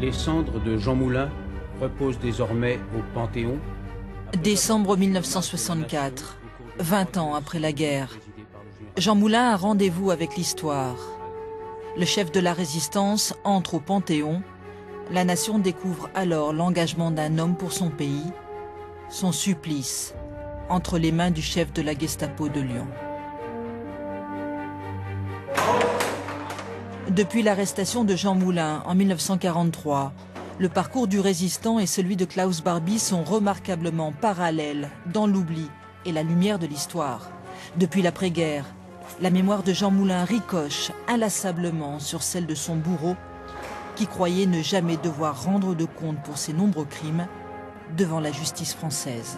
Les cendres de Jean Moulin reposent désormais au Panthéon. Décembre 1964, 20 ans après la guerre. Jean Moulin a rendez-vous avec l'histoire. Le chef de la résistance entre au Panthéon. La nation découvre alors l'engagement d'un homme pour son pays, son supplice, entre les mains du chef de la Gestapo de Lyon. Depuis l'arrestation de Jean Moulin en 1943, le parcours du résistant et celui de Klaus Barbie sont remarquablement parallèles dans l'oubli et la lumière de l'histoire. Depuis l'après-guerre, la mémoire de Jean Moulin ricoche inlassablement sur celle de son bourreau, qui croyait ne jamais devoir rendre de compte pour ses nombreux crimes devant la justice française.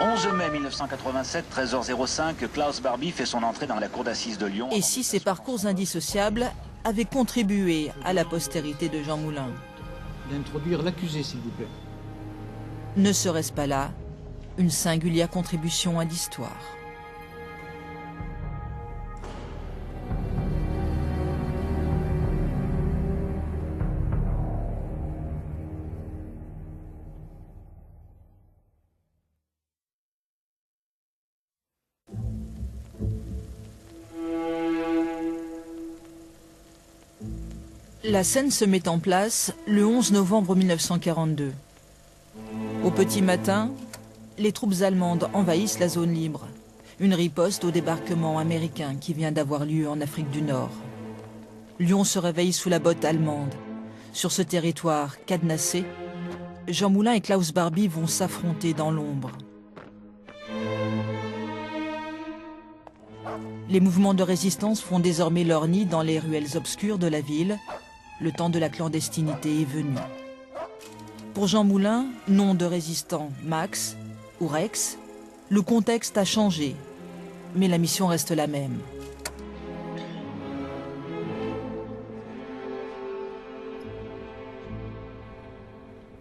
11 mai 1987, 13h05, Klaus Barbie fait son entrée dans la cour d'assises de Lyon. Et si ces parcours indissociables avaient contribué à la postérité de Jean Moulin? D'introduire l'accusé, s'il vous plaît. Ne serait-ce pas là une singulière contribution à l'histoire? La scène se met en place le 11 novembre 1942. Au petit matin, les troupes allemandes envahissent la zone libre, une riposte au débarquement américain qui vient d'avoir lieu en Afrique du Nord. Lyon se réveille sous la botte allemande. Sur ce territoire cadenassé, Jean Moulin et Klaus Barbie vont s'affronter dans l'ombre. Les mouvements de résistance font désormais leur nid dans les ruelles obscures de la ville. Le temps de la clandestinité est venu. Pour Jean Moulin, nom de résistant Max ou Rex, le contexte a changé, mais la mission reste la même.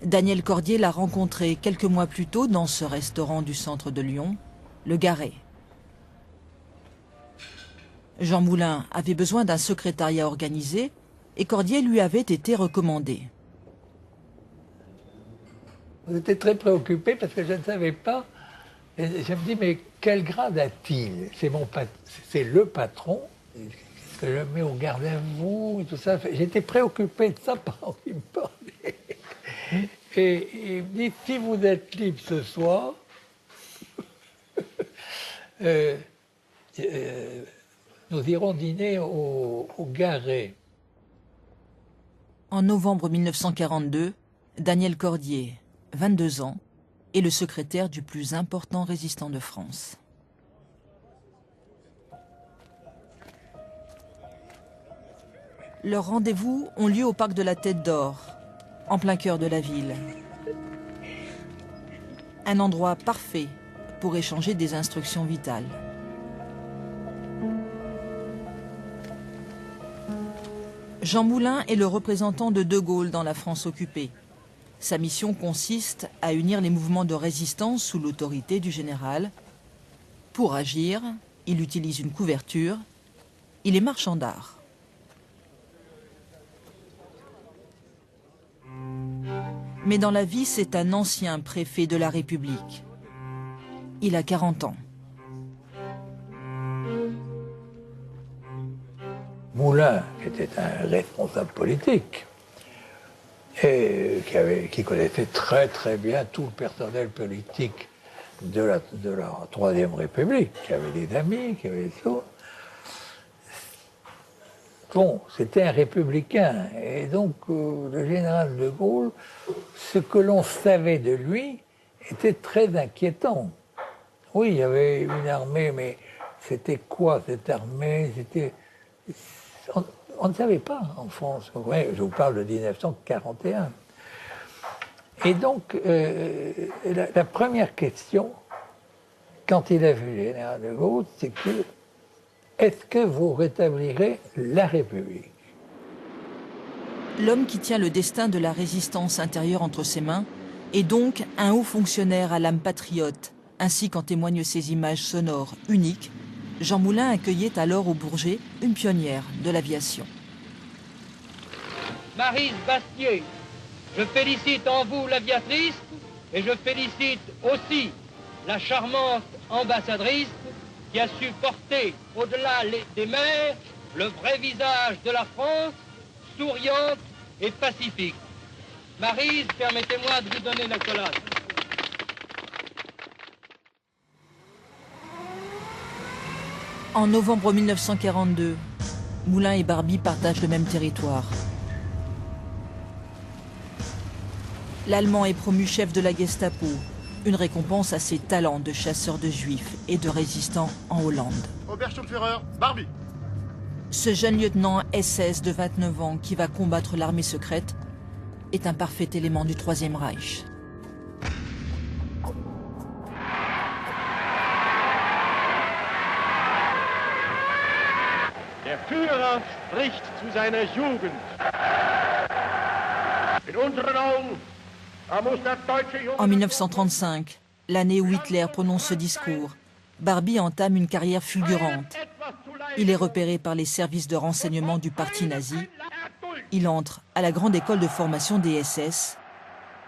Daniel Cordier l'a rencontré quelques mois plus tôt dans ce restaurant du centre de Lyon, le Garret. Jean Moulin avait besoin d'un secrétariat organisé et Cordier lui avait été recommandé. J'étais très préoccupé parce que je ne savais pas. Et je me dis, mais quel grade a-t-il? C'est le patron, que je mets au garde à vous et tout ça. J'étais préoccupé de ça pendant qu'il me parlait. Et il me dit, si vous êtes libre ce soir, nous irons dîner au Garret. En novembre 1942, Daniel Cordier, 22 ans, est le secrétaire du plus important résistant de France. Leurs rendez-vous ont lieu au parc de la Tête d'Or, en plein cœur de la ville. Un endroit parfait pour échanger des instructions vitales. Jean Moulin est le représentant de De Gaulle dans la France occupée. Sa mission consiste à unir les mouvements de résistance sous l'autorité du général. Pour agir, il utilise une couverture. Il est marchand d'art. Mais dans la vie, c'est un ancien préfet de la République. Il a 40 ans. Moulin était un responsable politique et qui connaissait très très bien tout le personnel politique de la Troisième République, qui avait des amis, qui avait tout. Bon, c'était un républicain et donc le général de Gaulle, ce que l'on savait de lui était très inquiétant. Oui, il y avait une armée, mais c'était quoi cette armée? On ne savait pas en France. Ouais, je vous parle de 1941. Et donc, la première question, quand il a vu le général de Gaulle, c'est que est-ce que vous rétablirez la République? L'homme qui tient le destin de la résistance intérieure entre ses mains est donc un haut fonctionnaire à l'âme patriote, ainsi qu'en témoignent ces images sonores uniques. Jean Moulin accueillait alors au Bourget une pionnière de l'aviation. Maryse Bastier. Je félicite en vous l'aviatrice et je félicite aussi la charmante ambassadrice qui a su porter au-delà des mers le vrai visage de la France, souriante et pacifique. Maryse, permettez-moi de vous donner l'accolade. En novembre 1942, Moulin et Barbie partagent le même territoire. L'Allemand est promu chef de la Gestapo, une récompense à ses talents de chasseur de juifs et de résistant en Hollande. Obersturmführer, Barbie. Ce jeune lieutenant SS de 29 ans qui va combattre l'armée secrète est un parfait élément du Troisième Reich. Der Führer spricht zu seiner Jugend. In unseren Augen muss der deutsche Junge... En 1935, l'année où Hitler prononce ce discours, Barbie entame une carrière fulgurante. Il est repéré par les services de renseignement du parti nazi. Il entre à la grande école de formation des SS.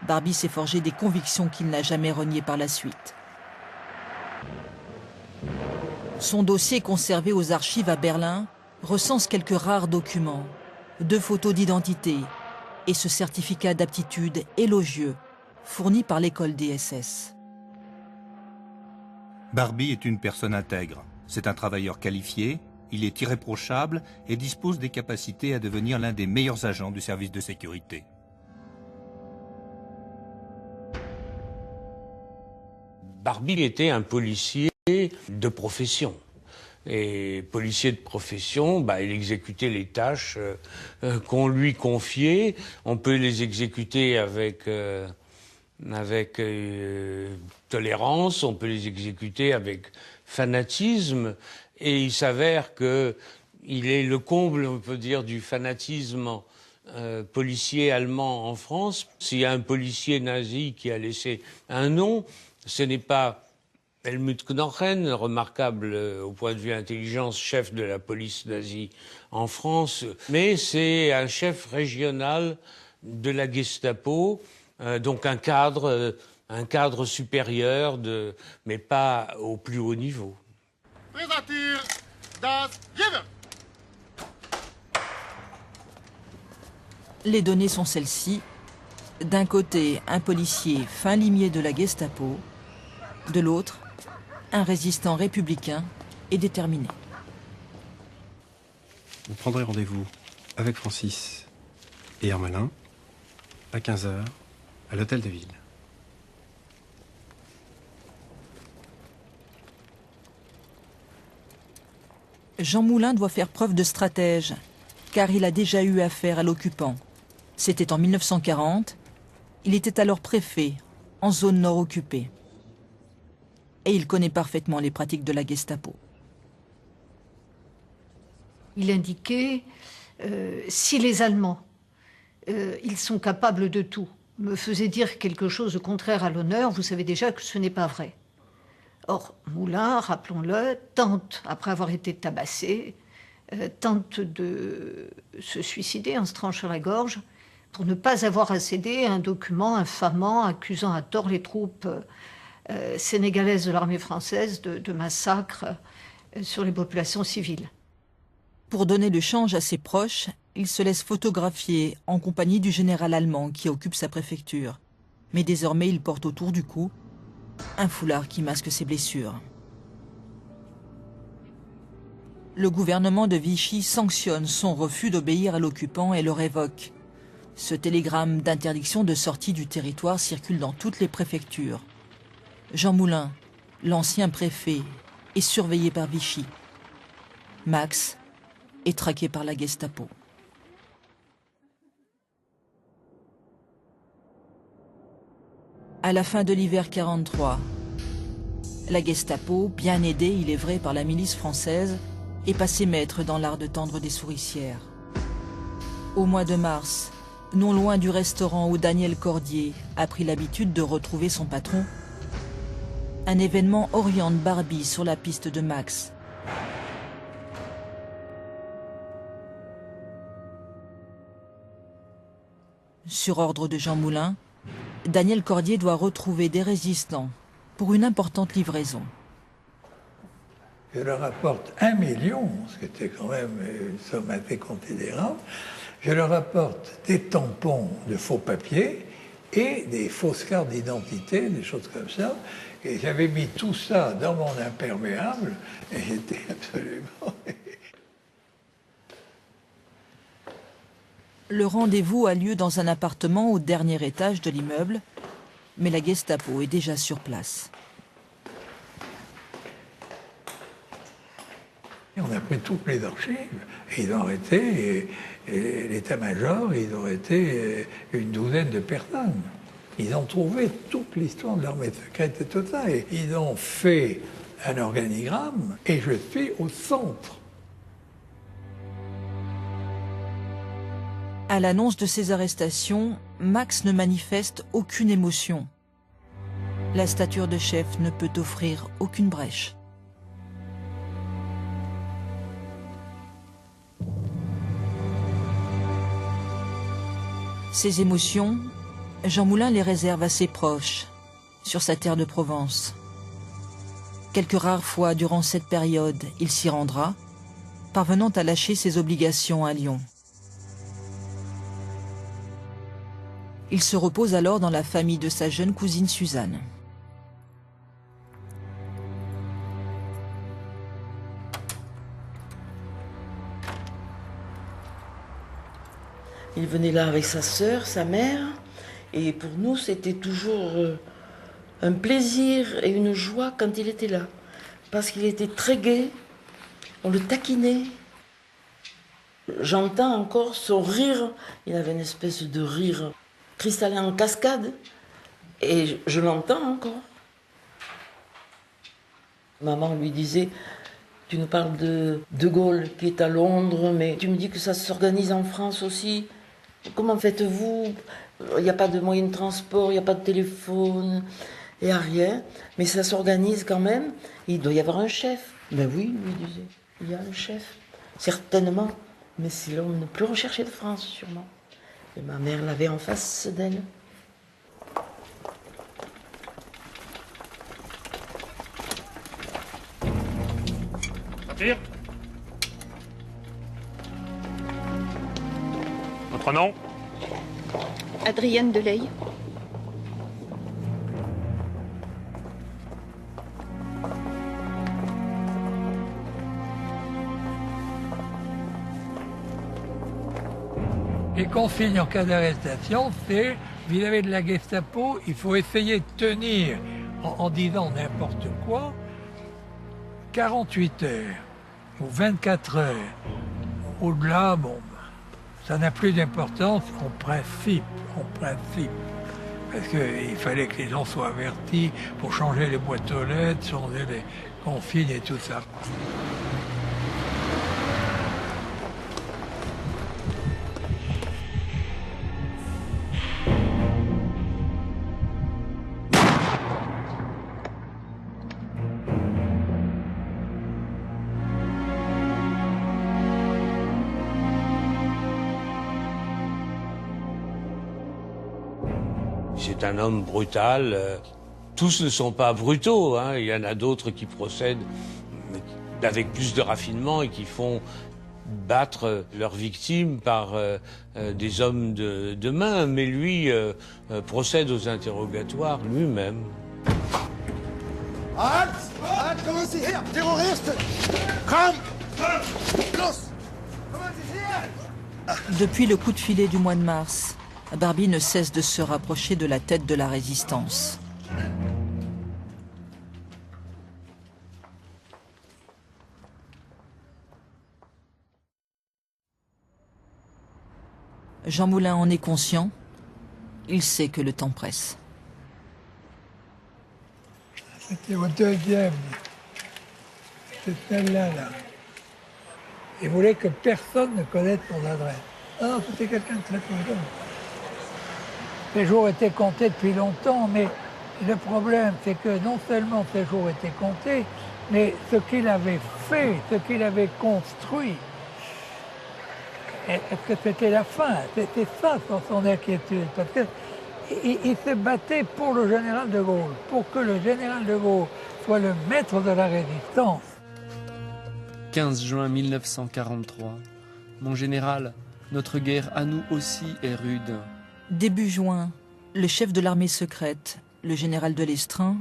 Barbie s'est forgé des convictions qu'il n'a jamais reniées par la suite. Son dossier conservé aux archives à Berlin recense quelques rares documents, 2 photos d'identité et ce certificat d'aptitude élogieux fourni par l'école des SS. Barbie est une personne intègre. C'est un travailleur qualifié, il est irréprochable et dispose des capacités à devenir l'un des meilleurs agents du service de sécurité. Barbie était un policier de profession. Et policier de profession, il exécutait les tâches qu'on lui confiait. On peut les exécuter avec tolérance, on peut les exécuter avec fanatisme. Et il s'avère que il est le comble, on peut dire, du fanatisme policier allemand en France. S'il y a un policier nazi qui a laissé un nom, ce n'est pas Helmut Knochen, remarquable au point de vue intelligence, chef de la police nazie en France, mais c'est un chef régional de la Gestapo, donc un cadre supérieur, mais pas au plus haut niveau. Les données sont celles-ci. D'un côté, un policier fin limier de la Gestapo, de l'autre, un résistant républicain et déterminé. Vous prendrez rendez-vous avec Francis et Hermelin à 15 h à l'hôtel de ville. Jean Moulin doit faire preuve de stratège, car il a déjà eu affaire à l'occupant. C'était en 1940. Il était alors préfet, en zone nord occupée. Et il connaît parfaitement les pratiques de la Gestapo. Il indiquait, si les Allemands, ils sont capables de tout, me faisaient dire quelque chose de contraire à l'honneur, vous savez déjà que ce n'est pas vrai. Or, Moulin, rappelons-le, tente, après avoir été tabassé, tente de se suicider en se tranchant la gorge pour ne pas avoir à céder un document infamant accusant à tort les troupes sénégalaises de l'armée française de massacres sur les populations civiles. Pour donner le change à ses proches, il se laisse photographier en compagnie du général allemand qui occupe sa préfecture. Mais désormais, il porte autour du cou un foulard qui masque ses blessures. Le gouvernement de Vichy sanctionne son refus d'obéir à l'occupant et le révoque. Ce télégramme d'interdiction de sortie du territoire circule dans toutes les préfectures. Jean Moulin, l'ancien préfet, est surveillé par Vichy. Max est traqué par la Gestapo. À la fin de l'hiver 43, la Gestapo, bien aidée, il est vrai, par la milice française, est passée maître dans l'art de tendre des souricières. Au mois de mars, non loin du restaurant où Daniel Cordier a pris l'habitude de retrouver son patron, un événement oriente Barbie sur la piste de Max. Sur ordre de Jean Moulin, Daniel Cordier doit retrouver des résistants pour une importante livraison. Je leur apporte 1 million, ce qui était quand même une somme assez considérable. Je leur apporte des tampons de faux papiers et des fausses cartes d'identité, des choses comme ça. Et j'avais mis tout ça dans mon imperméable et j'étais absolument... Le rendez-vous a lieu dans un appartement au dernier étage de l'immeuble, mais la Gestapo est déjà sur place. On a pris toutes les archives et ils ont arrêté, et l'état-major, ils ont été une douzaine de personnes. Ils ont trouvé toute l'histoire de l'armée secrète et tout ça. Et ils ont fait un organigramme et je suis au centre. À l'annonce de ces arrestations, Max ne manifeste aucune émotion. La stature de chef ne peut offrir aucune brèche. Ces émotions, Jean Moulin les réserve à ses proches, sur sa terre de Provence. Quelques rares fois durant cette période, il s'y rendra, parvenant à lâcher ses obligations à Lyon. Il se repose alors dans la famille de sa jeune cousine Suzanne. Il venait là avec sa sœur, sa mère, et pour nous c'était toujours un plaisir et une joie quand il était là, parce qu'il était très gai, on le taquinait. J'entends encore son rire, il avait une espèce de rire cristallin en cascade, et je l'entends encore. Maman lui disait, tu nous parles de Gaulle qui est à Londres, mais tu me dis que ça s'organise en France aussi. Comment faites-vous? Il n'y a pas de moyen de transport, il n'y a pas de téléphone, il n'y a rien, mais ça s'organise quand même. Il doit y avoir un chef. Ben oui, lui disait, il y a un chef, certainement, mais c'est l'homme le plus recherché de France, sûrement. Et ma mère l'avait en face d'elle. Tire. Votre nom? Adrienne Delay. Les consignes en cas d'arrestation, c'est vis-à-vis de la Gestapo, il faut essayer de tenir, en disant n'importe quoi, 48 heures ou 24 heures. Au-delà, bon, ça n'a plus d'importance en principe. Parce qu'il fallait que les gens soient avertis pour changer les boîtes aux lettres, changer les consignes et tout ça. C'est un homme brutal. Tous ne sont pas brutaux, hein. Il y en a d'autres qui procèdent avec plus de raffinement et qui font battre leurs victimes par des hommes de main. Mais lui procède aux interrogatoires lui-même. Halt! Halt! Commencez! Terroriste! Komm! Los! Depuis le coup de filet du mois de mars, Barbie ne cesse de se rapprocher de la tête de la résistance. Jean Moulin en est conscient. Il sait que le temps presse. C'était au deuxième. C'est celle-là, là. Il voulait que personne ne connaisse son adresse. Ah, c'était quelqu'un de très content. Les jours étaient comptés depuis longtemps, mais le problème, c'est que non seulement ces jours étaient comptés, mais ce qu'il avait fait, ce qu'il avait construit, est-ce que c'était la fin? C'était ça son inquiétude. Parce qu'il se battait pour le général de Gaulle, pour que le général de Gaulle soit le maître de la résistance. 15 juin 1943. Mon général, notre guerre à nous aussi est rude. Début juin, le chef de l'armée secrète, le général de Lestrin,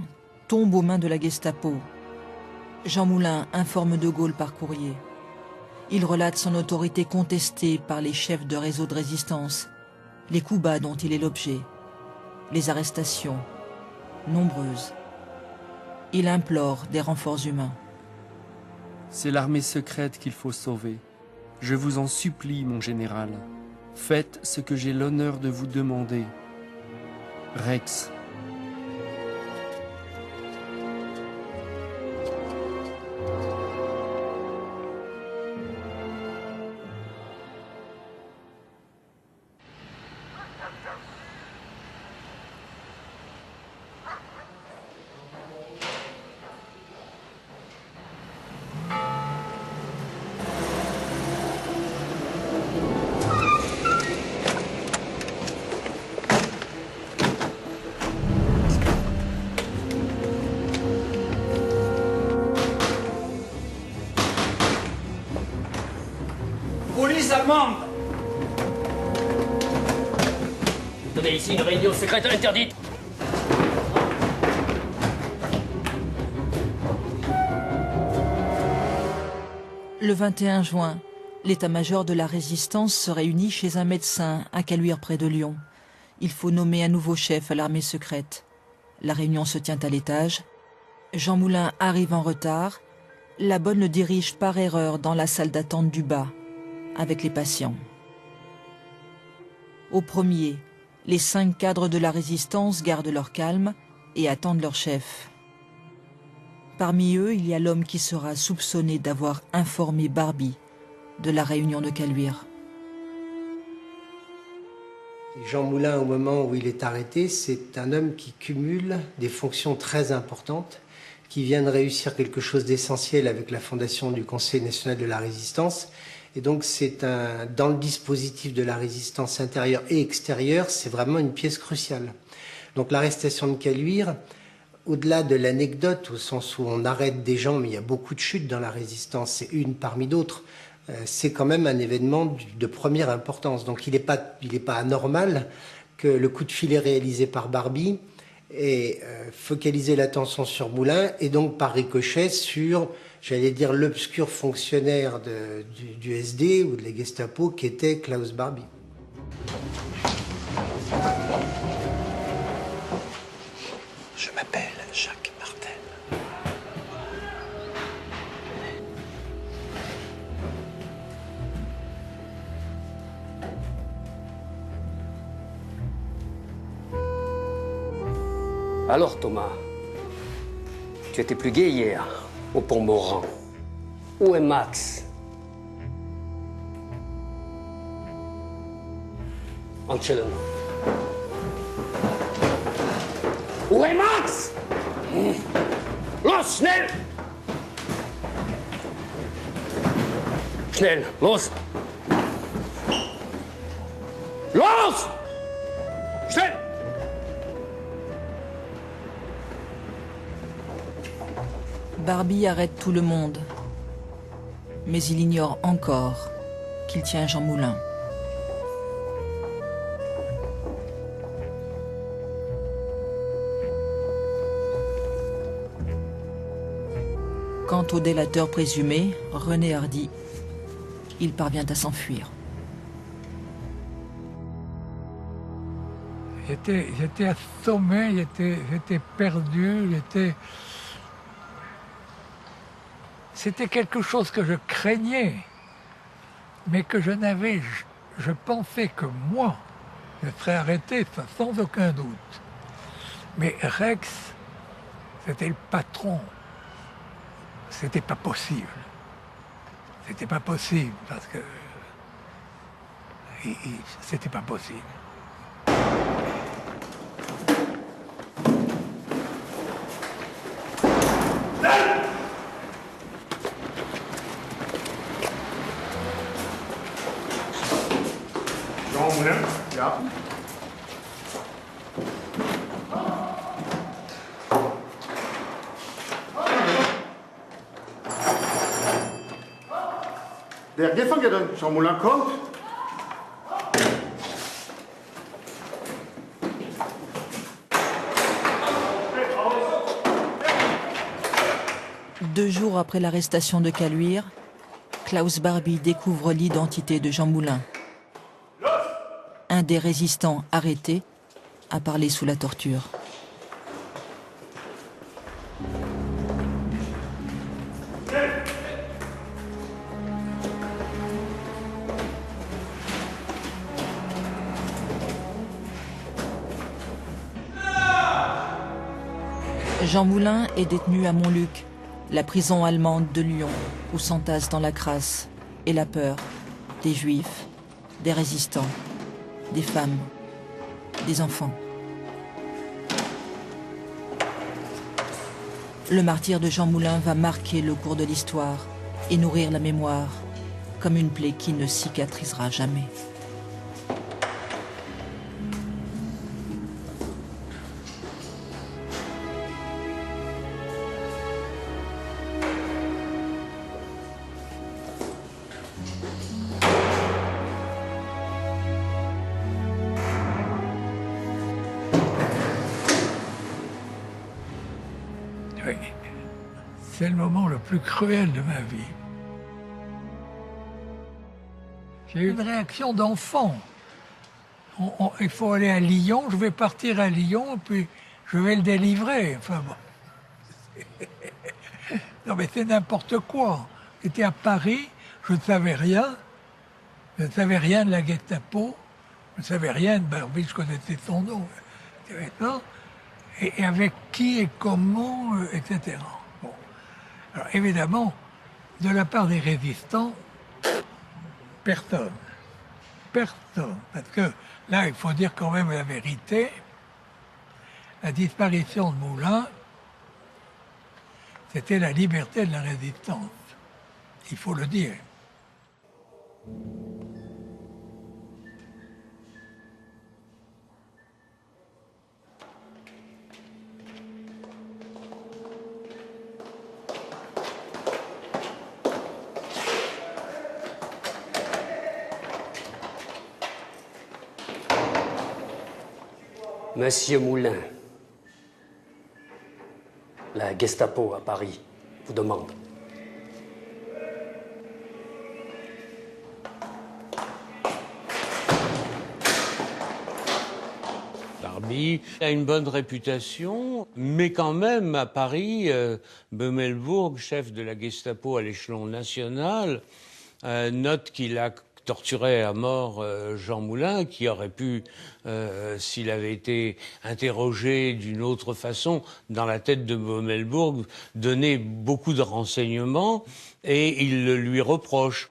tombe aux mains de la Gestapo. Jean Moulin informe de Gaulle par courrier. Il relate son autorité contestée par les chefs de réseau de résistance, les coups bas dont il est l'objet, les arrestations, nombreuses. Il implore des renforts humains. C'est l'armée secrète qu'il faut sauver. Je vous en supplie, mon général. Faites ce que j'ai l'honneur de vous demander. Rex. Police allemande! Tenez ici une réunion secrète interdite. Le 21 juin, l'état-major de la résistance se réunit chez un médecin à Caluire près de Lyon. Il faut nommer un nouveau chef à l'armée secrète. La réunion se tient à l'étage. Jean Moulin arrive en retard. La bonne le dirige par erreur dans la salle d'attente du bas, avec les patients. Au premier, les 5 cadres de la résistance gardent leur calme et attendent leur chef. Parmi eux, il y a l'homme qui sera soupçonné d'avoir informé Barbie de la réunion de Caluire. Jean Moulin, au moment où il est arrêté, c'est un homme qui cumule des fonctions très importantes, qui vient de réussir quelque chose d'essentiel avec la fondation du Conseil national de la résistance. Et donc, dans le dispositif de la résistance intérieure et extérieure, c'est vraiment une pièce cruciale. Donc, l'arrestation de Caluire, au-delà de l'anecdote, au sens où on arrête des gens, mais il y a beaucoup de chutes dans la résistance, c'est une parmi d'autres, c'est quand même un événement de première importance. Donc, il n'est pas anormal que le coup de filet réalisé par Barbie ait focalisé l'attention sur Moulin et donc par ricochet sur, j'allais dire, l'obscur fonctionnaire du SD ou de la Gestapo qui était Klaus Barbie. Je m'appelle Jacques Martel. Alors Thomas, tu étais plus gai hier, au pont Morand. Où est Max? Anselm. Où est Max? Los, schnell! Schnell, los! Los! Schnell! Barbie arrête tout le monde. Mais il ignore encore qu'il tient Jean Moulin. Quant au délateur présumé, René Hardy, il parvient à s'enfuir. J'étais assommé, j'étais perdu, C'était quelque chose que je craignais, mais que je pensais que moi, je serais arrêté sans aucun doute. Mais Rex, c'était le patron. C'était pas possible. C'était pas possible parce que c'était pas possible. Jean Moulin, là. Der Gefangene, Jean Moulin kommt. Deux jours après l'arrestation de Caluire, Klaus Barbie découvre l'identité de Jean Moulin. Un des résistants arrêtés a parlé sous la torture. Jean Moulin est détenu à Montluc, la prison allemande de Lyon, où s'entassent dans la crasse et la peur des juifs, des résistants, des femmes, des enfants. Le martyre de Jean Moulin va marquer le cours de l'histoire et nourrir la mémoire, comme une plaie qui ne cicatrisera jamais. Oui. C'est le moment le plus cruel de ma vie. J'ai eu une réaction d'enfant. Il faut aller à Lyon, je vais partir à Lyon, puis je vais le délivrer. Enfin bon. Non mais c'est n'importe quoi. J'étais à Paris, je ne savais rien. Je ne savais rien de la Gestapo. Je ne savais rien de Barbie, je connaissais son nom. Et avec qui et comment, etc. Bon. Alors évidemment, de la part des résistants, personne. Personne. Parce que là, il faut dire quand même la vérité. La disparition de Moulin, c'était la liberté de la résistance. Il faut le dire. Monsieur Moulin, la Gestapo à Paris vous demande. Barbie a une bonne réputation, mais quand même, à Paris, Bömelburg, chef de la Gestapo à l'échelon national, note qu'il a torturé à mort Jean Moulin, qui aurait pu, s'il avait été interrogé d'une autre façon, dans la tête de Bömelburg, donner beaucoup de renseignements, et il le lui reproche.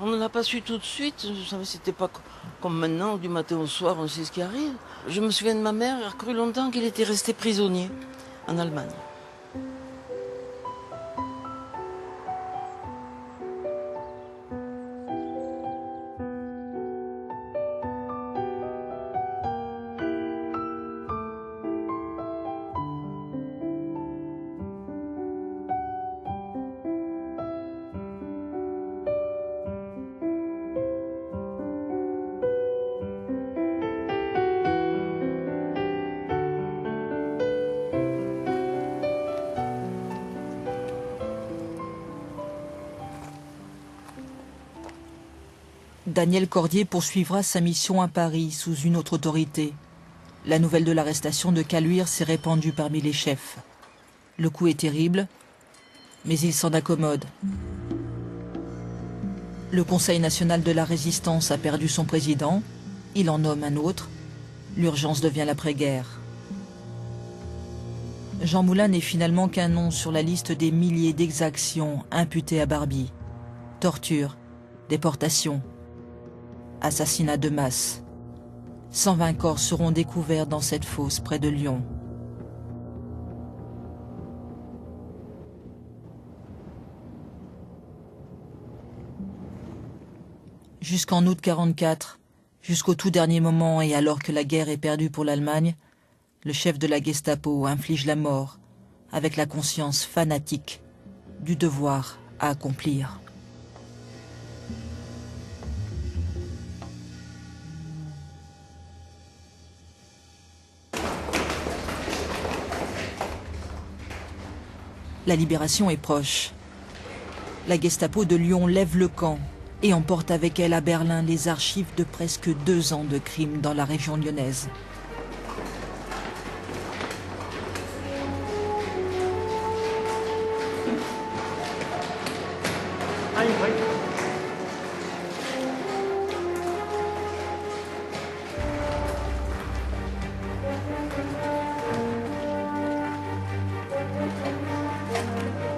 On ne l'a pas su tout de suite, c'était pas comme maintenant, du matin au soir, on sait ce qui arrive. Je me souviens de ma mère, elle a cru longtemps qu'il était resté prisonnier en Allemagne. Daniel Cordier poursuivra sa mission à Paris sous une autre autorité. La nouvelle de l'arrestation de Caluire s'est répandue parmi les chefs. Le coup est terrible, mais il s'en accommode. Le Conseil national de la résistance a perdu son président, il en nomme un autre. L'urgence devient l'après-guerre. Jean Moulin n'est finalement qu'un nom sur la liste des milliers d'exactions imputées à Barbie. torture, déportation, assassinat de masse. 120 corps seront découverts dans cette fosse près de Lyon. Jusqu'en août 1944, jusqu'au tout dernier moment et alors que la guerre est perdue pour l'Allemagne, le chef de la Gestapo inflige la mort avec la conscience fanatique du devoir à accomplir. La libération est proche. La Gestapo de Lyon lève le camp et emporte avec elle à Berlin les archives de presque 2 ans de crimes dans la région lyonnaise.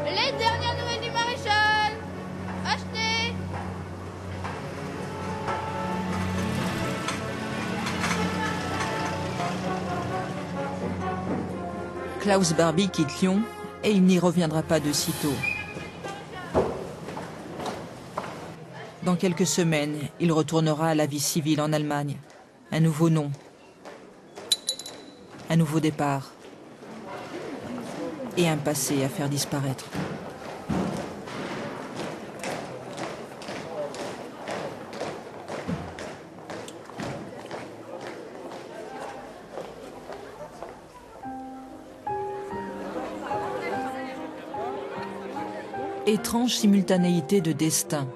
Les dernières nouvelles du maréchal. Achetez. Klaus Barbie quitte Lyon et il n'y reviendra pas de sitôt. Dans quelques semaines, il retournera à la vie civile en Allemagne. Un nouveau nom, un nouveau départ et un passé à faire disparaître. Étrange simultanéité de destin.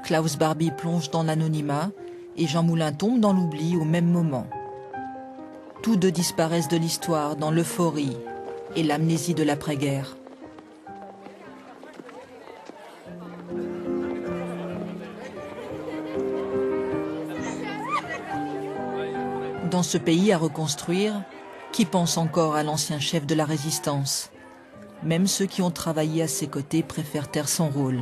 Klaus Barbie plonge dans l'anonymat et Jean Moulin tombe dans l'oubli au même moment. Tous deux disparaissent de l'histoire dans l'euphorie et l'amnésie de l'après-guerre. Dans ce pays à reconstruire, qui pense encore à l'ancien chef de la résistance? Même ceux qui ont travaillé à ses côtés préfèrent taire son rôle.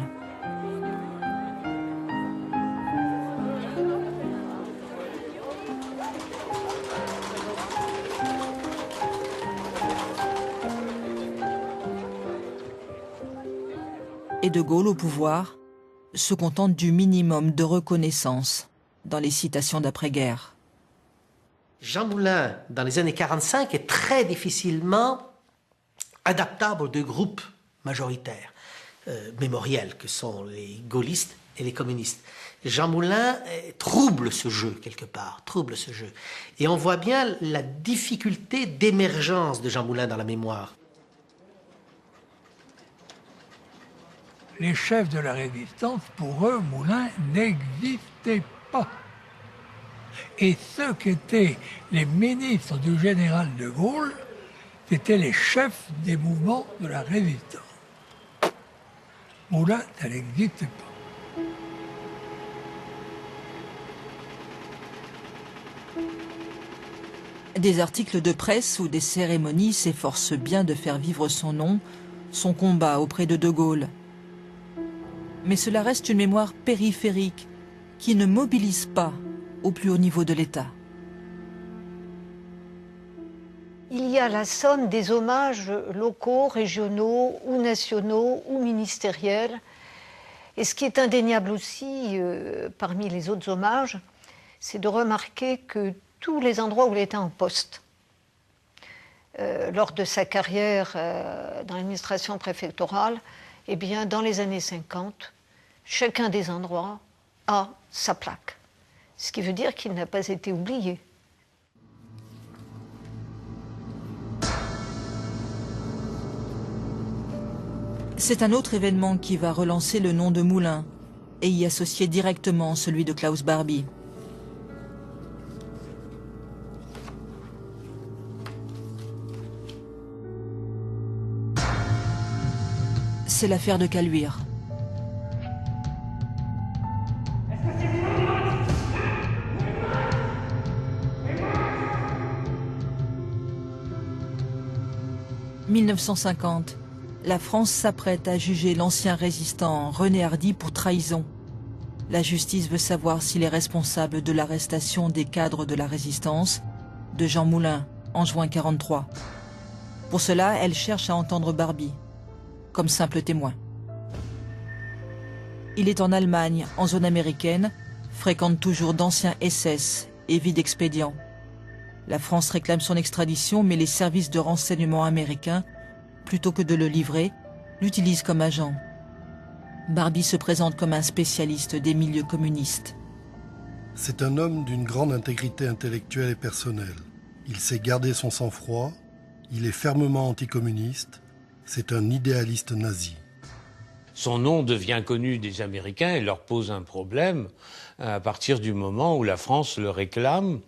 Et De Gaulle au pouvoir se contente du minimum de reconnaissance dans les citations d'après-guerre. Jean Moulin, dans les années 45, est très difficilement adaptable de groupes majoritaires, mémoriels, que sont les gaullistes et les communistes. Jean Moulin trouble ce jeu, quelque part, trouble ce jeu. Et on voit bien la difficulté d'émergence de Jean Moulin dans la mémoire. Les chefs de la résistance, pour eux, Moulin n'existait pas. Et ceux qui étaient les ministres du général de Gaulle, c'étaient les chefs des mouvements de la résistance. Moulin, ça n'existe pas. Des articles de presse ou des cérémonies s'efforcent bien de faire vivre son nom, son combat auprès de De Gaulle. Mais cela reste une mémoire périphérique qui ne mobilise pas au plus haut niveau de l'État. Il y a la somme des hommages locaux, régionaux ou nationaux ou ministériels. Et ce qui est indéniable aussi, parmi les autres hommages, c'est de remarquer que tous les endroits où il était en poste, lors de sa carrière dans l'administration préfectorale, eh bien, dans les années 50, chacun des endroits a sa plaque. Ce qui veut dire qu'il n'a pas été oublié. C'est un autre événement qui va relancer le nom de Moulin et y associer directement celui de Klaus Barbie. C'est l'affaire de Caluire. « 1950, la France s'apprête à juger l'ancien résistant René Hardy pour trahison. La justice veut savoir s'il est responsable de l'arrestation des cadres de la résistance, de Jean Moulin, en juin 1943. Pour cela, elle cherche à entendre Barbie, comme simple témoin. Il est en Allemagne, en zone américaine, fréquente toujours d'anciens SS et vit d'expédients. La France réclame son extradition, mais les services de renseignement américains, plutôt que de le livrer, l'utilisent comme agent. Barbie se présente comme un spécialiste des milieux communistes. C'est un homme d'une grande intégrité intellectuelle et personnelle. Il sait garder son sang-froid, il est fermement anticommuniste, c'est un idéaliste nazi. Son nom devient connu des Américains et leur pose un problème à partir du moment où la France le réclame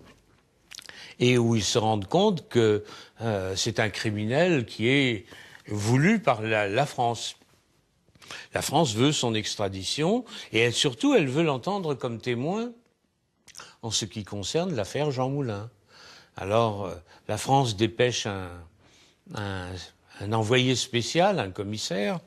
et où ils se rendent compte que c'est un criminel qui est voulu par la France. La France veut son extradition et surtout elle veut l'entendre comme témoin en ce qui concerne l'affaire Jean Moulin. Alors la France dépêche un envoyé spécial, un commissaire,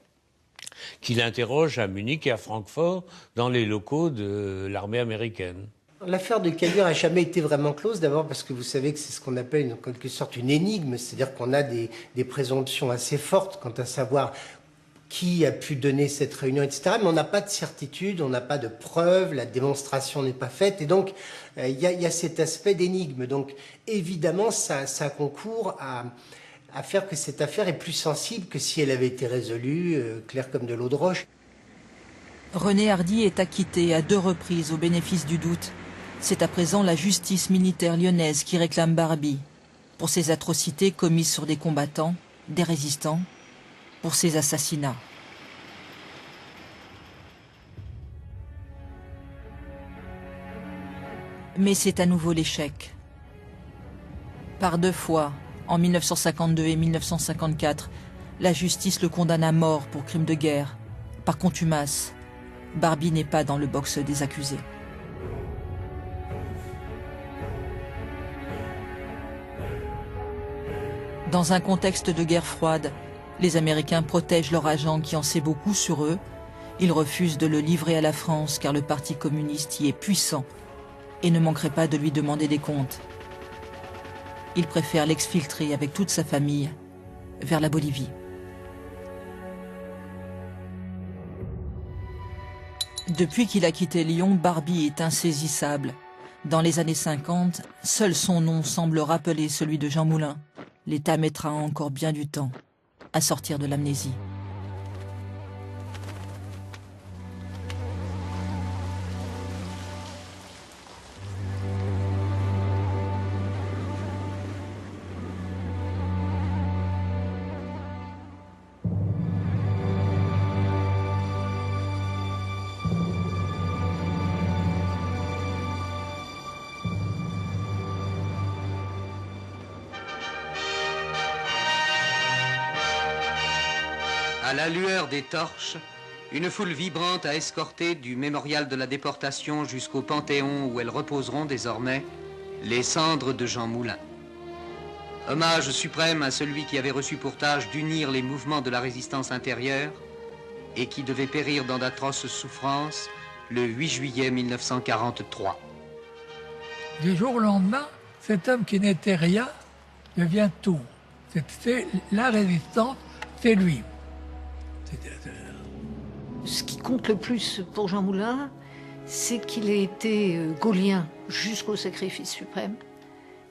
qui l'interroge à Munich et à Francfort dans les locaux de l'armée américaine. L'affaire de Caluire n'a jamais été vraiment close, d'abord parce que vous savez que c'est ce qu'on appelle en quelque sorte une énigme, c'est-à-dire qu'on a des présomptions assez fortes quant à savoir qui a pu donner cette réunion, etc. Mais on n'a pas de certitude, on n'a pas de preuves, la démonstration n'est pas faite, et donc il y a cet aspect d'énigme. Donc évidemment, ça concourt à faire que cette affaire est plus sensible que si elle avait été résolue, claire comme de l'eau de roche. René Hardy est acquitté à 2 reprises au bénéfice du doute. C'est à présent la justice militaire lyonnaise qui réclame Barbie pour ses atrocités commises sur des combattants, des résistants, pour ses assassinats. Mais c'est à nouveau l'échec. Par 2 fois, en 1952 et 1954, la justice le condamne à mort pour crime de guerre. Par contumace, Barbie n'est pas dans le box des accusés. Dans un contexte de guerre froide, les Américains protègent leur agent qui en sait beaucoup sur eux. Ils refusent de le livrer à la France car le Parti communiste y est puissant et ne manquerait pas de lui demander des comptes. Ils préfèrent l'exfiltrer avec toute sa famille vers la Bolivie. Depuis qu'il a quitté Lyon, Barbie est insaisissable. Dans les années 50, seul son nom semble rappeler celui de Jean Moulin. L'État mettra encore bien du temps à sortir de l'amnésie. À la lueur des torches, une foule vibrante a escorté du mémorial de la déportation jusqu'au Panthéon où elles reposeront désormais les cendres de Jean Moulin. Hommage suprême à celui qui avait reçu pour tâche d'unir les mouvements de la résistance intérieure et qui devait périr dans d'atroces souffrances le 8 juillet 1943. Du jour au lendemain, cet homme qui n'était rien devient tout. C'est la résistance, c'est lui. Ce qui compte le plus pour Jean Moulin, c'est qu'il a été gaulien jusqu'au sacrifice suprême.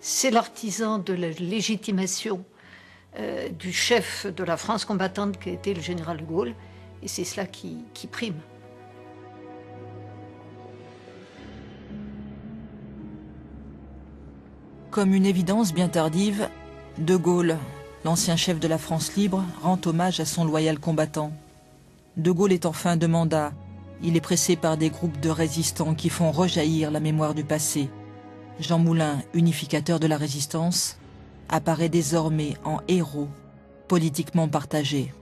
C'est l'artisan de la légitimation du chef de la France combattante qui a été le général de Gaulle, et c'est cela qui prime. Comme une évidence bien tardive, De Gaulle, l'ancien chef de la France libre, rend hommage à son loyal combattant. De Gaulle est en fin de mandat. Il est pressé par des groupes de résistants qui font rejaillir la mémoire du passé. Jean Moulin, unificateur de la résistance, apparaît désormais en héros, politiquement partagé.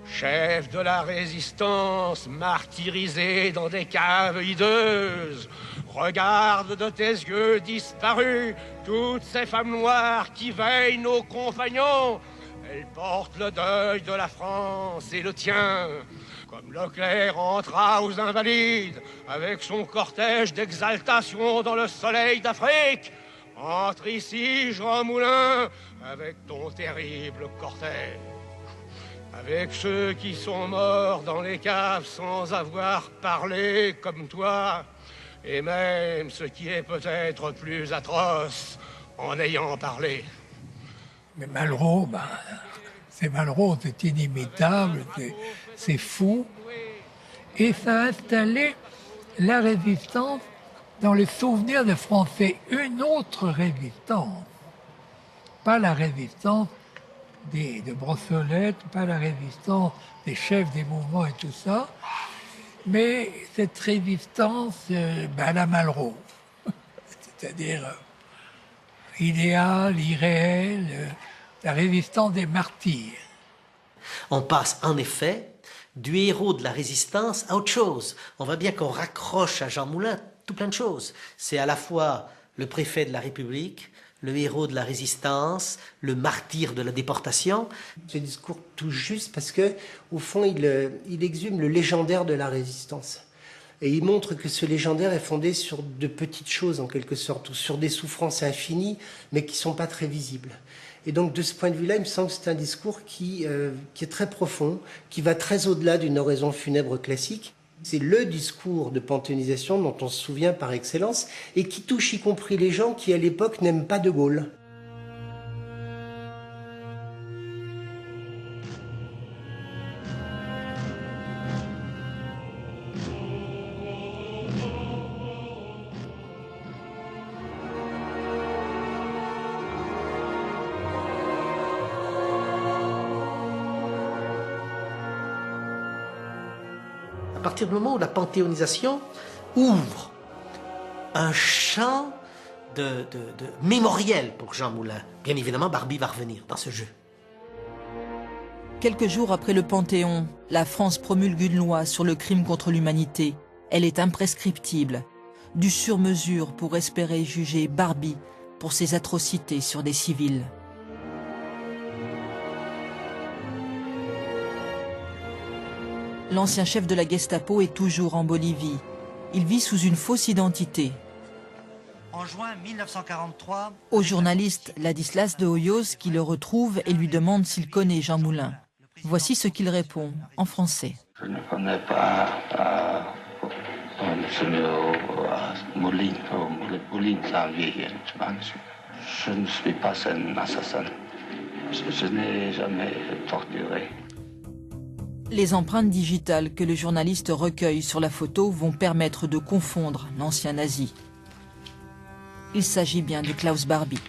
Chef de la résistance, martyrisé dans des caves hideuses, regarde de tes yeux disparus toutes ces femmes noires qui veillent nos compagnons. Elle porte le deuil de la France et le tien. Comme Leclerc entra aux Invalides avec son cortège d'exaltation dans le soleil d'Afrique, entre ici, Jean Moulin, avec ton terrible cortège. Avec ceux qui sont morts dans les caves sans avoir parlé comme toi, et même ce qui est peut-être plus atroce, en ayant parlé. Mais Malraux, c'est Malraux, c'est inimitable, c'est fou. Et ça a installé la résistance dans les souvenirs des Français. Une autre résistance. Pas la résistance de Brossolette, pas la résistance des chefs des mouvements et tout ça, mais cette résistance à la Malraux. C'est-à-dire idéal, irréel, la résistance des martyrs. On passe en effet du héros de la résistance à autre chose. On voit bien qu'on raccroche à Jean Moulin tout plein de choses. C'est à la fois le préfet de la République, le héros de la résistance, le martyr de la déportation. Ce discours tout juste parce que, au fond, il exhume le légendaire de la résistance. Et il montre que ce légendaire est fondé sur de petites choses, en quelque sorte, ou sur des souffrances infinies, mais qui ne sont pas très visibles. Et donc, de ce point de vue-là, il me semble que c'est un discours qui est très profond, qui va très au-delà d'une oraison funèbre classique. C'est le discours de panthéonisation dont on se souvient par excellence, et qui touche y compris les gens qui, à l'époque, n'aiment pas De Gaulle. À partir du moment où la panthéonisation ouvre un champ de mémoriel pour Jean Moulin, bien évidemment, Barbie va revenir dans ce jeu. Quelques jours après le Panthéon, la France promulgue une loi sur le crime contre l'humanité. Elle est imprescriptible. Du sur-mesure pour espérer juger Barbie pour ses atrocités sur des civils. L'ancien chef de la Gestapo est toujours en Bolivie. Il vit sous une fausse identité. En juin 1943... Au journaliste Ladislas de Hoyos qui le retrouve et lui demande s'il connaît Jean Moulin. Voici ce qu'il répond en français. Je ne connais pas Moulin, c'est un vieil. Je ne suis pas un assassin. Je n'ai jamais torturé. Les empreintes digitales que le journaliste recueille sur la photo vont permettre de confondre l'ancien nazi. Il s'agit bien de Klaus Barbie.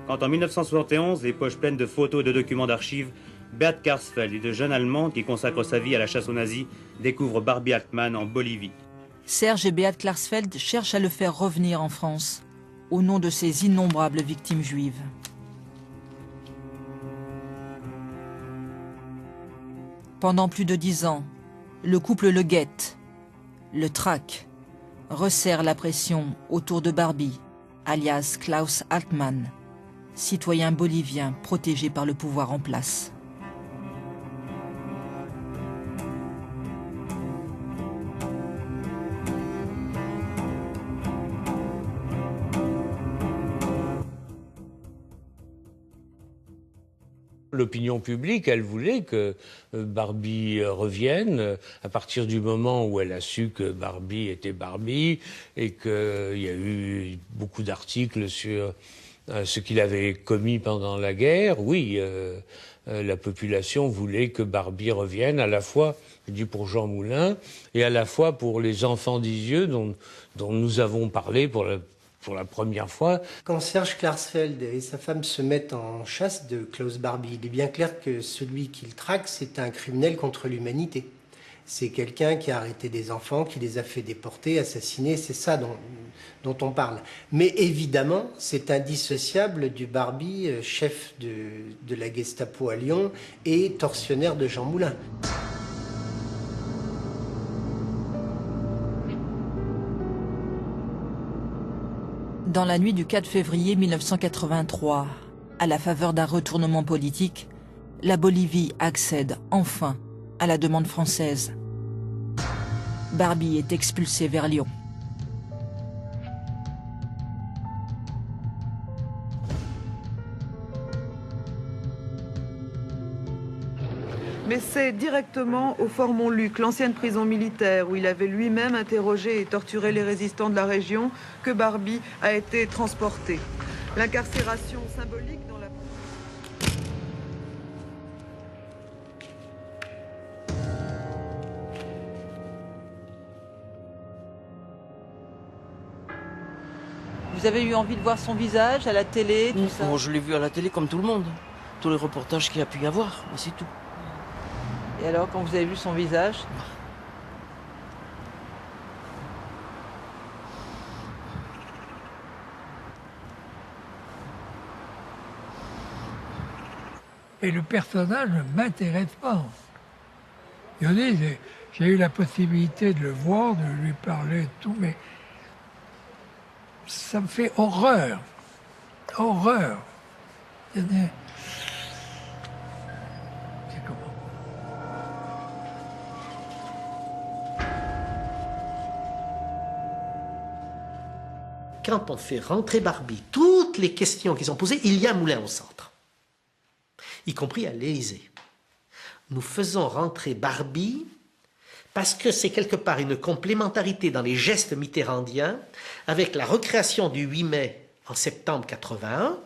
Quand en 1971, les poches pleines de photos et de documents d'archives, Beat Karsfeld, une jeune Allemande qui consacre sa vie à la chasse aux nazis, découvre Barbie Altman en Bolivie. Serge et Beat Klarsfeld cherchent à le faire revenir en France, au nom de ces innombrables victimes juives. Pendant plus de 10 ans, le couple le guette, le traque, resserre la pression autour de Barbie, alias Klaus Altman, citoyen bolivien protégé par le pouvoir en place. L'opinion publique, elle voulait que Barbie revienne à partir du moment où elle a su que Barbie était Barbie et qu'il y a eu beaucoup d'articles sur ce qu'il avait commis pendant la guerre. Oui, la population voulait que Barbie revienne, à la fois, je dis pour Jean Moulin, et à la fois pour les enfants d'Isieux dont nous avons parlé pour la première fois. Quand Serge Klarsfeld et sa femme se mettent en chasse de Klaus Barbie, il est bien clair que celui qu'il traque, c'est un criminel contre l'humanité. C'est quelqu'un qui a arrêté des enfants, qui les a fait déporter, assassiner, c'est ça dont on parle. Mais évidemment, c'est indissociable du Barbie, chef de la Gestapo à Lyon et tortionnaire de Jean Moulin. Dans la nuit du 4 février 1983, À la faveur d'un retournement politique, la Bolivie accède enfin à la demande française. Barbie est expulsé vers Lyon. Mais c'est directement au Fort Montluc, l'ancienne prison militaire, où il avait lui-même interrogé et torturé les résistants de la région, que Barbie a été transporté. L'incarcération symbolique dans la... Vous avez eu envie de voir son visage à la télé, tout ça? Moi, je l'ai vu à la télé comme tout le monde. Tous les reportages qu'il y a pu y avoir, mais c'est tout. Et alors, quand vous avez vu son visage? Et le personnage ne m'intéresse pas. Je dis, j'ai eu la possibilité de le voir, de lui parler et tout, mais ça me fait horreur. Horreur. C'est comment? Quand on fait rentrer Barbie, toutes les questions qui sont posées, il y a Moulin au centre, y compris à l'Élysée. Nous faisons rentrer Barbie parce que c'est quelque part une complémentarité dans les gestes mitterrandiens avec la recréation du 8 mai en septembre 81.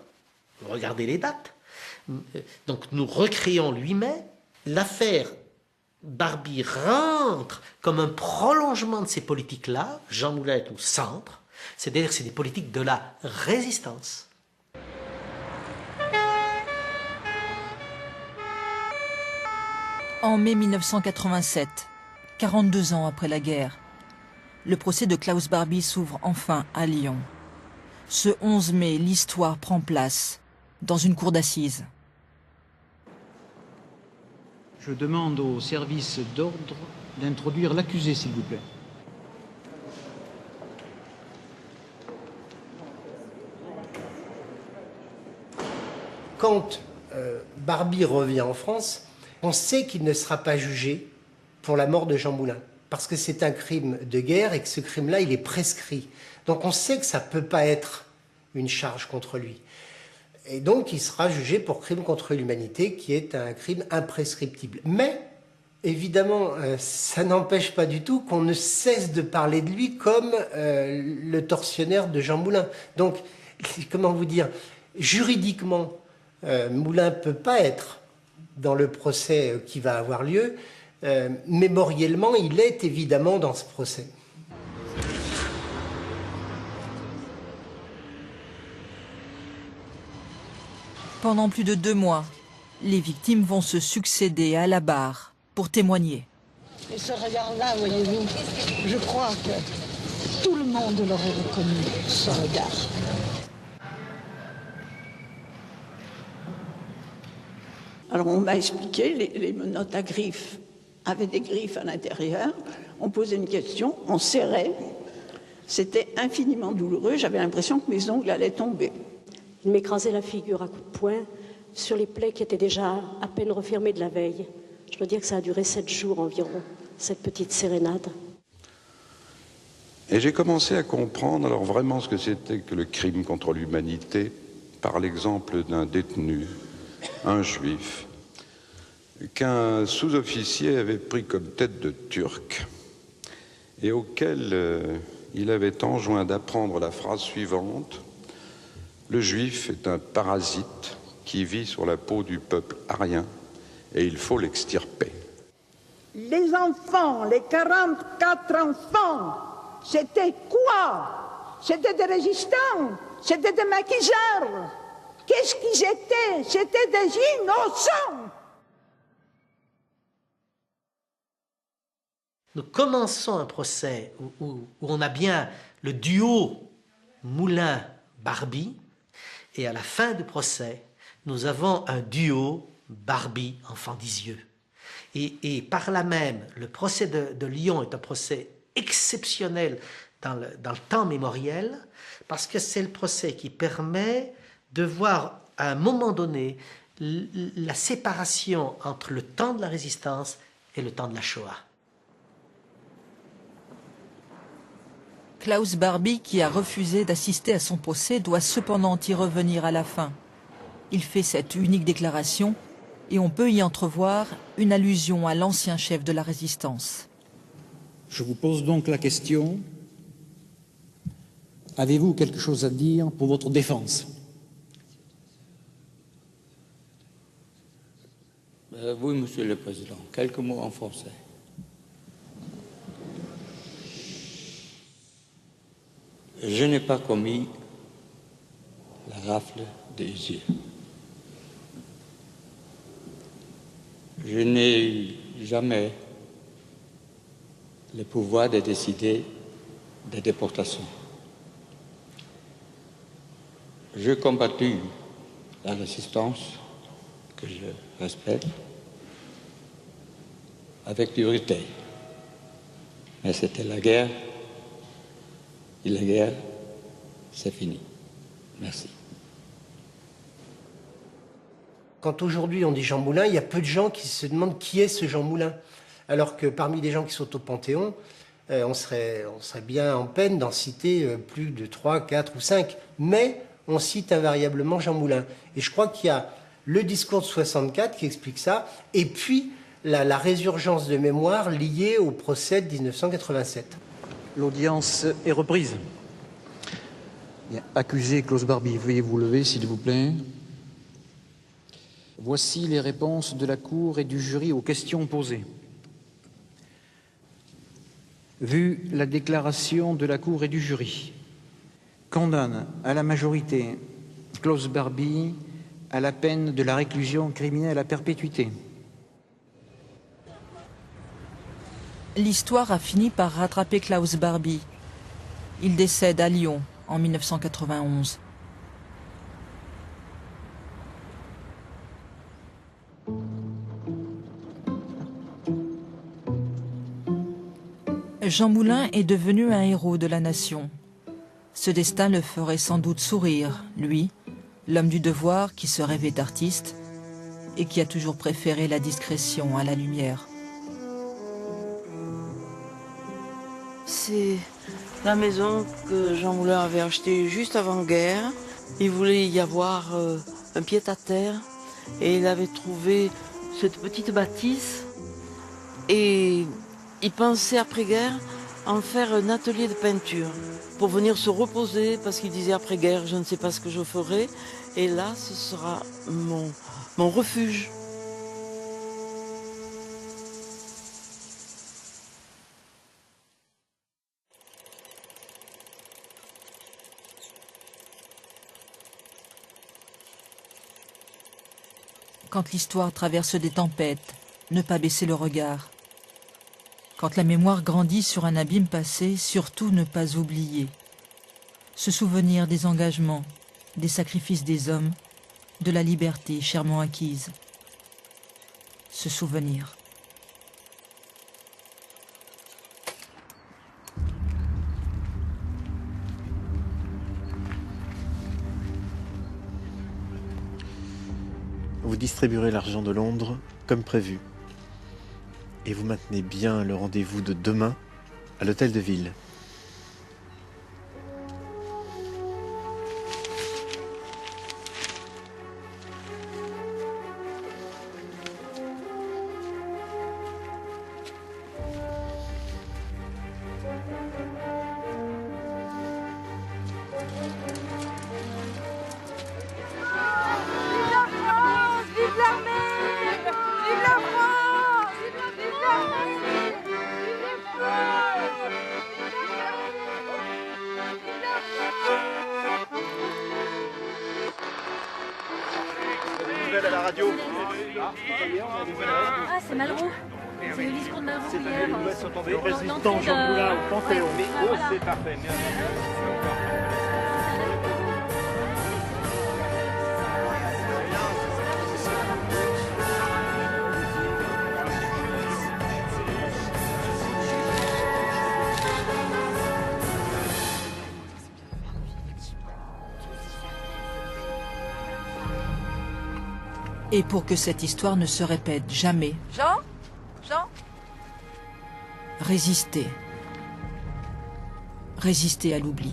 Regardez les dates. Donc nous recréons le 8 mai. L'affaire Barbie rentre comme un prolongement de ces politiques-là. Jean Moulin est au centre. C'est-à-dire que c'est des politiques de la résistance. En mai 1987, 42 ans après la guerre, le procès de Klaus Barbie s'ouvre enfin à Lyon. Ce 11 mai, l'histoire prend place dans une cour d'assises. Je demande au service d'ordre d'introduire l'accusé, s'il vous plaît. Quand Barbie revient en France, on sait qu'il ne sera pas jugé pour la mort de Jean Moulin, parce que c'est un crime de guerre et que ce crime-là, il est prescrit. Donc on sait que ça ne peut pas être une charge contre lui. Et donc il sera jugé pour crime contre l'humanité, qui est un crime imprescriptible. Mais, évidemment, ça n'empêche pas du tout qu'on ne cesse de parler de lui comme le tortionnaire de Jean Moulin. Donc, comment vous dire, juridiquement, Moulin ne peut pas être dans le procès qui va avoir lieu. Mémoriellement, il est évidemment dans ce procès. Pendant plus de 2 mois, les victimes vont se succéder à la barre pour témoigner. Et ce regard-là, voyez-vous, je crois que tout le monde l'aurait reconnu, ce regard. Alors on m'a expliqué, les menottes à griffes avaient des griffes à l'intérieur. On posait une question, on serrait. C'était infiniment douloureux, j'avais l'impression que mes ongles allaient tomber. Il m'écrasait la figure à coups de poing sur les plaies qui étaient déjà à peine refermées de la veille. Je dois dire que ça a duré 7 jours environ, cette petite sérénade. Et j'ai commencé à comprendre alors vraiment ce que c'était que le crime contre l'humanité par l'exemple d'un détenu, un juif, qu'un sous-officier avait pris comme tête de Turc et auquel il avait enjoint d'apprendre la phrase suivante: le juif est un parasite qui vit sur la peau du peuple arien et il faut l'extirper. Les enfants, les 44 enfants, c'était quoi? C'était des résistants, c'était des maquisards. Qu'est-ce qu'ils étaient? C'était des innocents. Nous commençons un procès où on a bien le duo Moulin-Barbie, et à la fin du procès, nous avons un duo Barbie-Enfant d'Isieux. Et par là même, le procès de Lyon est un procès exceptionnel dans le temps mémoriel, parce que c'est le procès qui permet de voir à un moment donné la séparation entre le temps de la résistance et le temps de la Shoah. Klaus Barbie, qui a refusé d'assister à son procès, doit cependant y revenir à la fin. Il fait cette unique déclaration et on peut y entrevoir une allusion à l'ancien chef de la résistance. Je vous pose donc la question, avez-vous quelque chose à dire pour votre défense? Oui, Monsieur le Président. Quelques mots en français. Je n'ai pas commis la rafle des yeux. Je n'ai eu jamais le pouvoir de décider des déportations. J'ai combattu la résistance, que je respecte, avec dureté. Mais c'était la guerre, et la guerre, c'est fini. Merci. Quand aujourd'hui on dit Jean Moulin, il y a peu de gens qui se demandent qui est ce Jean Moulin. Alors que parmi les gens qui sont au Panthéon, on serait bien en peine d'en citer plus de 3, 4 ou 5. Mais on cite invariablement Jean Moulin. Et je crois qu'il y a le discours de 64 qui explique ça, et puis la résurgence de mémoire liée au procès de 1987. L'audience est reprise. Bien, accusé Klaus Barbie, veuillez vous lever, s'il vous plaît. Voici les réponses de la Cour et du jury aux questions posées. Vu la déclaration de la Cour et du jury, condamne à la majorité Klaus Barbie à la peine de la réclusion criminelle à perpétuité. L'histoire a fini par rattraper Klaus Barbie. Il décède à Lyon en 1991. Jean Moulin est devenu un héros de la nation. Ce destin le ferait sans doute sourire, lui, l'homme du devoir qui se rêvait artiste et qui a toujours préféré la discrétion à la lumière. C'est la maison que Jean Moulin avait achetée juste avant-guerre. Il voulait y avoir un pied-à-terre et il avait trouvé cette petite bâtisse et il pensait après-guerre en faire un atelier de peinture pour venir se reposer parce qu'il disait après-guerre je ne sais pas ce que je ferai et là ce sera mon refuge. Quand l'histoire traverse des tempêtes, ne pas baisser le regard. Quand la mémoire grandit sur un abîme passé, surtout ne pas oublier. Se souvenir des engagements, des sacrifices des hommes, de la liberté chèrement acquise. Se souvenir. Vous distribuerez l'argent de Londres comme prévu. Et vous maintenez bien le rendez-vous de demain à l'hôtel de ville. À la radio. Ah, c'est Malraux. C'est le discours de Malraux hier. Le résistant Jean Moulin au Panthéon. Oh, c'est parfait. Et pour que cette histoire ne se répète jamais, Jean Jean résister. Résister à l'oubli.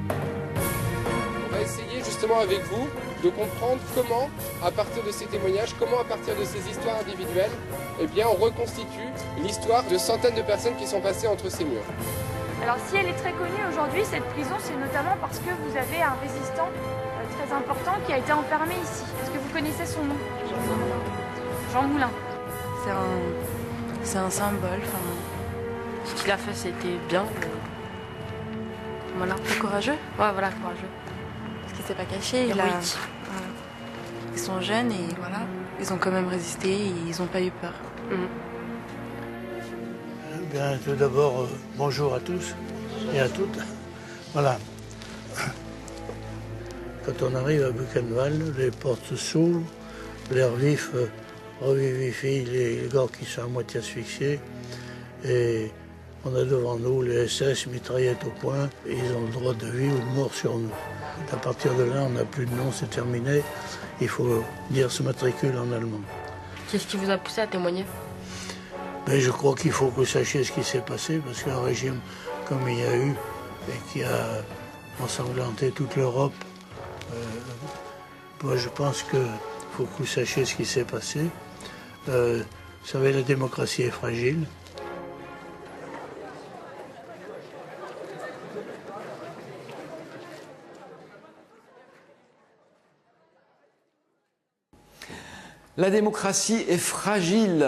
On va essayer justement avec vous de comprendre comment, à partir de ces témoignages, comment à partir de ces histoires individuelles, eh bien, on reconstitue l'histoire de centaines de personnes qui sont passées entre ces murs. Alors si elle est très connue aujourd'hui, cette prison, c'est notamment parce que vous avez un résistant très important qui a été enfermé ici. Est-ce que vous connaissez son nom? Jean Moulin. C'est un symbole. Ce qu'il a fait, c'était bien. Voilà, très courageux. Ouais, voilà, courageux. Parce qu'il s'est pas caché. Ils sont jeunes et voilà, ils ont quand même résisté et ils n'ont pas eu peur. Bien, tout d'abord, bonjour à tous et à toutes. Voilà. Quand on arrive à Buchenwald, les portes s'ouvrent, l'air vif revivifie les gars qui sont à moitié asphyxiés. Et on a devant nous les SS, mitraillettes au poing, et ils ont le droit de vie ou de mort sur nous. À partir de là, on n'a plus de nom, c'est terminé. Il faut dire ce matricule en allemand. Qu'est-ce qui vous a poussé à témoigner? Mais je crois qu'il faut que vous sachiez ce qui s'est passé, parce qu'un régime comme il y a eu, et qui a ensanglanté toute l'Europe, moi je pense qu'il faut que vous sachiez ce qui s'est passé. Vous savez, la démocratie est fragile. La démocratie est fragile.